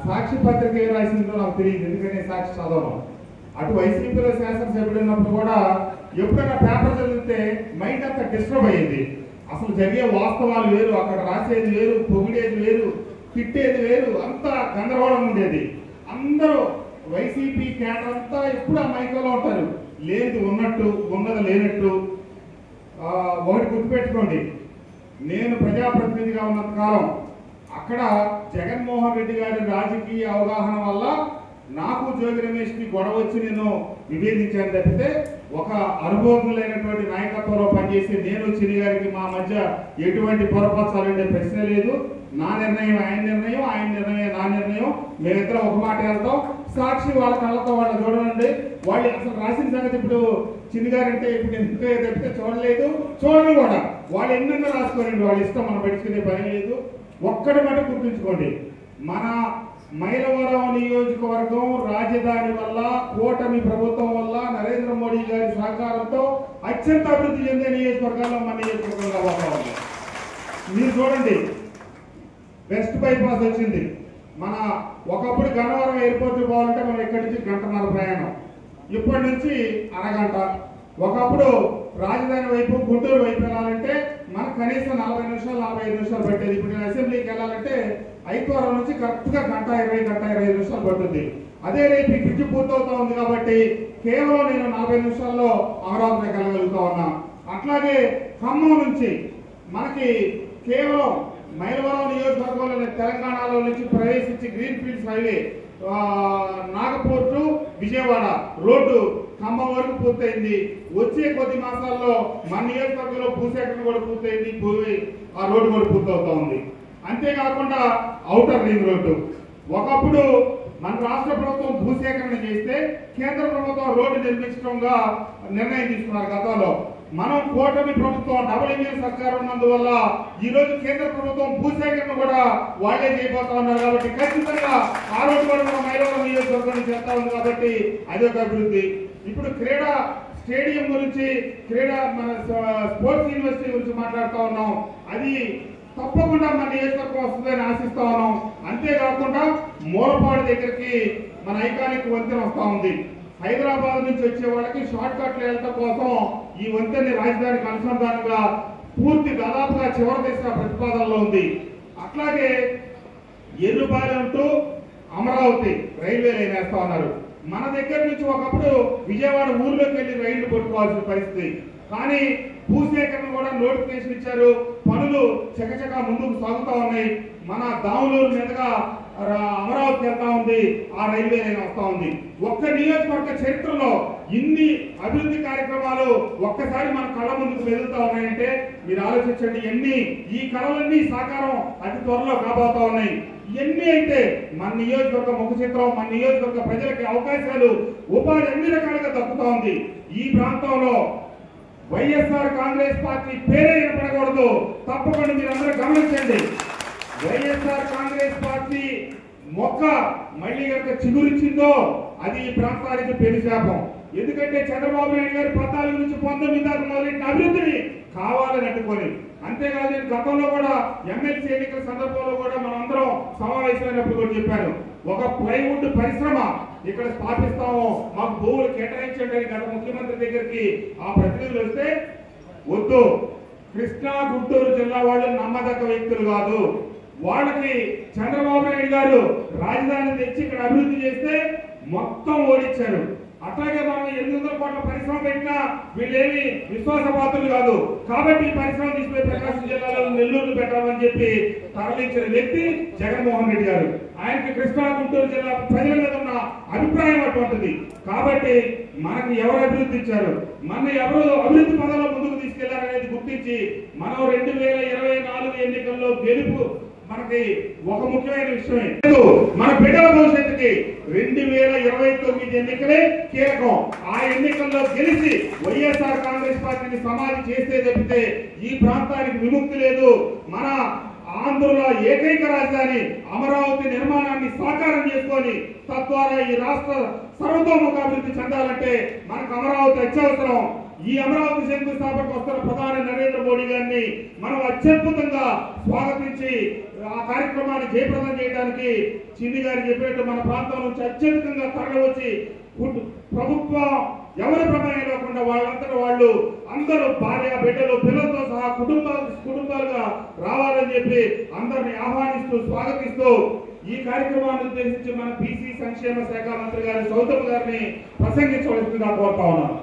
సాక్షి పత్రిక ఏం రాసిందో నాకు తెలియదు, ఎందుకంటే సాక్షి చదవను. అటు వైసీపీలో శాసనసభ్యులు ఉన్నప్పుడు కూడా ఎప్పుడైనా పేపర్ చదివితే మైండ్ అంతా డిస్టర్బ్ అయ్యింది. అసలు జరిగే వాస్తవాలు వేరు, అక్కడ రాసేది వేరు, పొగిడేది వేరు, తిట్టేది వేరు, అంతా గందరగోళం ఉండేది. అందరూ వైసీపీ క్యాడర్ అంతా ఎప్పుడు ఆ మైకంలో ఉంటారు, లేదు ఉన్నట్టు ఉన్నది లేనట్టు. ఒకటి గుర్తుపెట్టుకోండి, నేను ప్రజాప్రతినిధిగా ఉన్నంత కాలం అక్కడ జగన్మోహన్ రెడ్డి గారి రాజకీయ అవగాహన వల్ల నాకు జోగి రమేష్కి గొడవ వచ్చి నేను విభేదించాను తప్పితే ఒక అనుభవజ్ఞులైనటువంటి నాయకత్వంలో పనిచేసి నేను చిన్ని గారికి మా మధ్య ఎటువంటి పొరపరచాలంటే ప్రశ్న లేదు. నా నిర్ణయం ఆయన నిర్ణయం, ఆయన నిర్ణయం నా నిర్ణయం. మేమిద్దరం ఒక మాట వెళ్తాం. సాక్షి వాళ్ళ కళ్ళతో వాళ్ళు చూడండి. వాళ్ళు అసలు రాసిన సంగతి ఇప్పుడు చిన్ని గారంటే ఇప్పుడు ఎందుకు తప్పితే చూడలేదు, చూడని కూడా. వాళ్ళు ఎన్నెన్నో రాసుకోరండి, వాళ్ళ ఇష్టం, మనం పడుచుకునే పని లేదు. ఒక్కటి మాట గుర్తుంచుకోండి, మన మైలవరం నియోజకవర్గం రాజధాని వల్ల, కూటమి ప్రభుత్వం వల్ల, నరేంద్ర మోడీ గారి సహకారంతో అత్యంత అభివృద్ధి చెందే నియోజకవర్గాల్లో మన నియోజకవర్గంగా పోతా ఉంది. మీరు చూడండి, వెస్ట్ బైపాస్ వచ్చింది. మన ఒకప్పుడు గన్నవరం ఎయిర్పోర్ట్ పోవాలంటే మనం ఇక్కడి నుంచి 1.5 గంటల ప్రయాణం, ఇప్పటి నుంచి అరగంట. ఒకప్పుడు రాజధాని వైపు గుంటూరు వైపు వెళ్ళాలంటే మనకు కనీసం 40 నిమిషాలు 45 నిమిషాలు పట్టేది. ఇప్పుడు నేను అసెంబ్లీకి వెళ్ళాలంటే ఐదువరం నుంచి కరెక్ట్గా 1:20 నిమిషాలు పడుతుంది. అదే రేపు ఈ బ్రిడ్జ్ పూర్తవుతా ఉంది కాబట్టి కేవలం నేను 40 నిమిషాల్లో అమరావతికి వెళ్ళగలుగుతా ఉన్నా. అట్లాగే ఖమ్మం నుంచి మనకి కేవలం మైలవరం నియోజకవర్గంలో తెలంగాణలో నుంచి ప్రవేశించి green fields highway Nagpur to Vijayawada road Khammam వరకు పూర్తయింది. వచ్చే కొద్ది మాసాల్లో మన నియోజకవర్గంలో భూసేకరణ కూడా పూర్తయింది, ఆ రోడ్డు కూడా పూర్తవుతా ఉంది. అంతేకాకుండా ఔటర్ రింగ్ రోడ్డు, ఒకప్పుడు మన రాష్ట్ర ప్రభుత్వం భూసేకరణ చేస్తే కేంద్ర ప్రభుత్వం రోడ్డు నిర్మించడంగా నిర్ణయం తీసుకున్నారు గతంలో. మనం కూటమి ప్రభుత్వం డబుల్ ఇంజిన్ సర్కారు ఉన్నందువల్ల ఈ రోజు కేంద్ర ప్రభుత్వం భూసేకరణ కూడా వాళ్లే చేయబోతా ఉన్నారు. కాబట్టి ఖచ్చితంగా ఆ రోజు కూడా మనం మైలవరం నియోజకవర్గం చేస్తా ఉంది కాబట్టి అదొక అభివృద్ధి. ఇప్పుడు క్రీడా స్టేడియం గురించి, మన స్పోర్ట్స్ యూనివర్సిటీ గురించి మాట్లాడుతూ ఉన్నాం. అది తప్పకుండా మన నియోజకవర్గం వస్తుందని ఆశిస్తా ఉన్నాం. అంతేకాకుండా మూలపాడు దగ్గరికి మన ఐకానిక్ వంతెన వస్తా ఉంది. హైదరాబాద్ నుంచి వచ్చే వాళ్ళకి షార్ట్ కట్లు వెళ్ళటం కోసం ఈ వంతెన రాజధానికి అనుసంధానంగా పూర్తి దాదాపుగా చివరి దశ ప్రతిపాదనలో ఉంది. అట్లాగే Errupalem to Amaravati railway line వేస్తా ఉన్నారు. మన దగ్గర నుంచి ఒకప్పుడు విజయవాడ ఊర్లోకి వెళ్ళి రైళ్లు కొట్టుకోవాల్సిన పరిస్థితి. కానీ భూసేకరణ కూడా నోటిఫికేషన్ ఇచ్చారు, పనులు చకచకా ముందుకు సాగుతా ఉన్నాయి. మన దాములూరు మీదుగా అమరావతి వెళ్తా ఉంది, ఆ రైల్వే లైన్ వస్తా ఉంది. ఒక్క నియోజకవర్గ చరిత్రలో ఇన్ని అభివృద్ధి కార్యక్రమాలు ఒక్కసారి మన కళ్ళ ముందుకు వెళ్తా ఉన్నాయంటే మీరు ఆలోచించండి. ఈ కళలన్నీ సాకారం అతి త్వరలో కాబోతా ఉన్నాయి. ఇవన్నీ అయితే మన నియోజకవర్గ ముఖ చిత్రం, మన నియోజకవర్గ ప్రజలకి అవకాశాలు, ఉపాధి అన్ని రకాలుగా దక్కుతా ఉంది. ఈ ప్రాంతంలో వైఎస్ఆర్ కాంగ్రెస్ పార్టీ పేరే వినపడకూడదు. తప్పకుండా మీరు అందరూ గమనించండి. వైఎస్ఆర్ కాంగ్రెస్ పార్టీ మొక్క మళ్ళీ కనుక చిగురించిందో అది ఈ ప్రాంతానికి పెను శాపం. ఎందుకంటే చంద్రబాబు నాయుడు గారు 14 నుంచి 19 దాకా మొదలెట్టిన అభివృద్ధిని కావాలని అడ్డుకొని, అంతేకాదు నేను గతంలో కూడా ఎమ్మెల్సీ ఎన్నికల సందర్భంలో కూడా మనందరం సమావేశమైనప్పుడు కూడా చెప్పాను, ఒక ప్లైవుడ్ పరిశ్రమ ఇక్కడ స్థాపిస్తాము, మాకు భూములు కేటాయించండి అని గత ముఖ్యమంత్రి దగ్గరికి ఆ ప్రతినిధులు వస్తే వద్దు, కృష్ణా గుంటూరు జిల్లా వాళ్ళు నమ్మదగ్గ వ్యక్తులు కాదు, వాళ్ళకి చంద్రబాబు నాయుడు గారు రాజధాని తెచ్చి ఇక్కడ అభివృద్ధి చేస్తే మొత్తం ఓడించారు. అట్లాగే మనం 800 కోట్ల పరిశ్రమ పెట్టినా వీళ్ళేమి విశ్వాసపాత్రులు కాదు. కాబట్టి ఈ పరిశ్రమ తీసుకుపోయి ప్రకాశం జిల్లాలో నెల్లూరు పెట్టామని చెప్పి తరలించిన వ్యక్తి జగన్మోహన్ రెడ్డి గారు. ఆయనకి కృష్ణా గుంటూరు జిల్లా ప్రజల మీద ఉన్న అభిప్రాయం అటువంటిది. కాబట్టి మనకు ఎవరు అభివృద్ధి ఇచ్చారు, మన ఎవరు అభివృద్ధి పదంలో ముందుకు తీసుకెళ్లారనేది గుర్తించి మనం 2024 ఎన్నికల్లో గెలుపు మనకి ఒక ముఖ్యమైన విషయమే. మన బిడ్డల భవిష్యత్తుకి 2029 ఎన్నికలే కీలకం. ఆ ఎన్నికల్లో గెలిచి వైఎస్ఆర్ కాంగ్రెస్ పార్టీని సమాధి చేస్తే తప్పితే ఈ ప్రాంతానికి విముక్తి లేదు. మన ఆంధ్రలో ఏకైక రాజధాని అమరావతి నిర్మాణాన్ని సాకారం చేసుకొని తద్వారా ఈ రాష్ట్ర సర్వతోముఖాభివృద్ధి చెందాలంటే మనకు అమరావతి అత్యవసరం. ఈ అమరావతి శంకుస్థాపనకు వస్తున్న ప్రధాని నరేంద్ర మోడీ గారిని మనం అత్యద్భుతంగా స్వాగతించి ఆ కార్యక్రమాన్ని జయప్రదం చేయడానికి చిన్ని గారు చెప్పినట్టు మన ప్రాంతం నుంచి అత్యధికంగా తరలివచ్చి ప్రభుత్వం ఎవరి ప్రమేయం లేకుండా వాళ్ళంతటా వాళ్ళు అందరూ భార్య బిడ్డలు పిల్లలతో సహా కుటుంబాలుగా రావాలని చెప్పి అందరిని ఆహ్వానిస్తూ స్వాగతిస్తూ ఈ కార్యక్రమాన్ని ఉద్దేశించి మన బీసీ సంక్షేమ శాఖ మంత్రి గారి సౌతమ్మ గారిని ప్రసంగించవలసిందిగా కోరుతా ఉన్నాను.